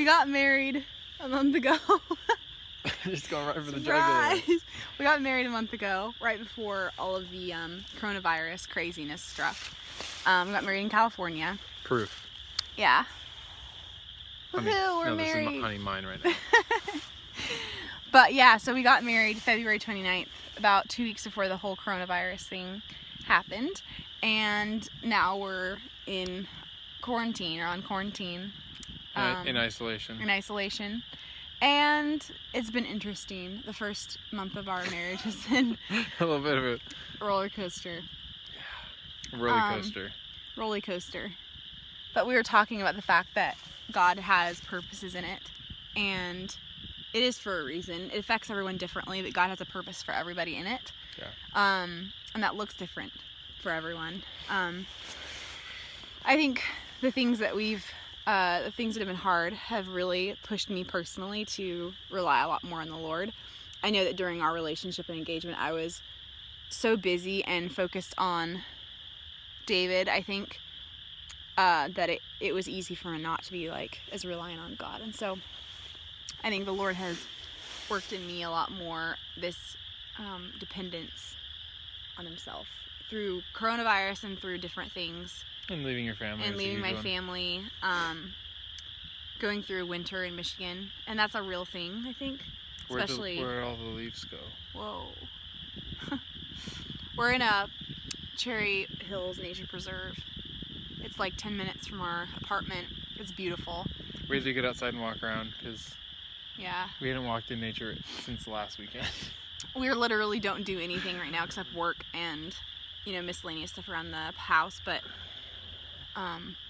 We got married a month ago. Just going right for the Surprise! jugular. We got married a month ago, right before all of the coronavirus craziness struck. We got married in California. Proof. Yeah. Honey, Woohoo, we're no, married. this is honey mine right now. But yeah, so we got married February 29th, about 2 weeks before the whole coronavirus thing happened. And now we're in quarantine, or on quarantine. In isolation. In isolation. And it's been interesting. The first month of our marriage has been A little bit of a roller coaster. roller coaster. But we were talking about the fact that God has purposes in it, and it is for a reason. It affects everyone differently, but God has a purpose for everybody in it. Yeah. And that looks different for everyone. I think the things that have been hard have really pushed me personally to rely a lot more on the Lord. I know that during our relationship and engagement, I was so busy and focused on David, I think, that it was easy for me not to be like as reliant on God. And so I think the Lord has worked in me a lot more this dependence on himself through coronavirus and through different things. And leaving your family. And leaving my family. Going through winter in Michigan. And that's a real thing, I think. Especially Where'd all the leaves go? Whoa. We're in a Cherry Hills Nature Preserve. It's like 10 minutes from our apartment. It's beautiful. We had to get outside and walk around because yeah, we hadn't walked in nature since last weekend. We literally don't do anything right now except work and, miscellaneous stuff around the house. But,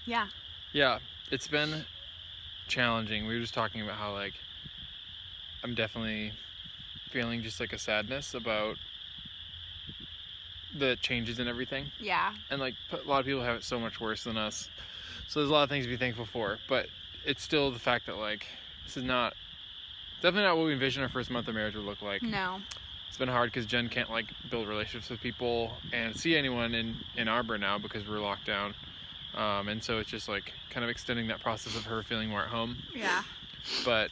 yeah. Yeah, it's been challenging. We were just talking about how, I'm definitely feeling just a sadness about the changes and everything. Yeah. And a lot of people have it so much worse than us. So there's a lot of things to be thankful for. But it's still the fact that this is definitely not what we envisioned our first month of marriage would look like. No. It's been hard because Jen can't build relationships with people and see anyone in Ann Arbor now because we're locked down. And so it's just kind of extending that process of her feeling more at home. Yeah. But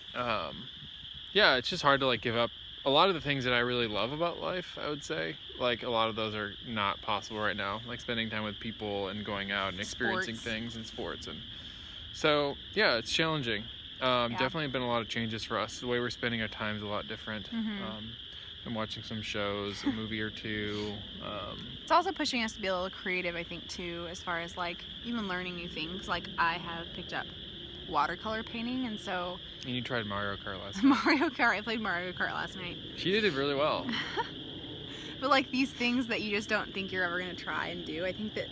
yeah, it's just hard to give up a lot of the things that I really love about life, I would say. A lot of those are not possible right now, spending time with people and going out and experiencing things and sports. And so yeah, it's challenging. Definitely been a lot of changes for us. The way we're spending our time is a lot different. Mm-hmm. I'm watching some shows, a movie or two. It's also pushing us to be a little creative, I think, too, as far as even learning new things. I have picked up watercolor painting, and so... And you tried Mario Kart last night. Mario Kart. I played Mario Kart last night. She did it really well. But these things that you just don't think you're ever going to try and do, I think that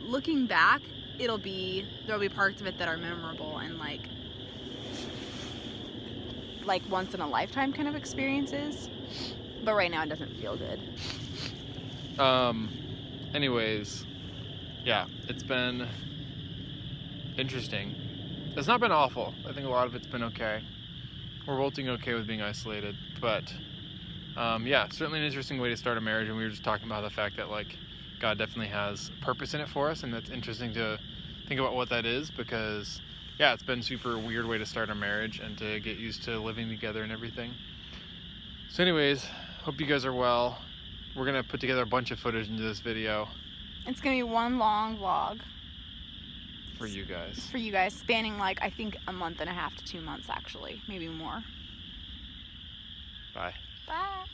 looking back, there'll be parts of it that are memorable and once in a lifetime kind of experiences. But right now it doesn't feel good. Anyways, yeah, it's been interesting. It's not been awful. I think a lot of it's been okay. We're both doing okay with being isolated, but yeah, certainly an interesting way to start a marriage. And we were just talking about the fact that God definitely has purpose in it for us, and that's interesting to think about what that is, because yeah, it's been a super weird way to start a marriage and to get used to living together and everything. So anyways, hope you guys are well. We're gonna put together a bunch of footage into this video. It's gonna be one long vlog. For you guys. For you guys, spanning I think a month and a half to 2 months, actually, maybe more. Bye. Bye.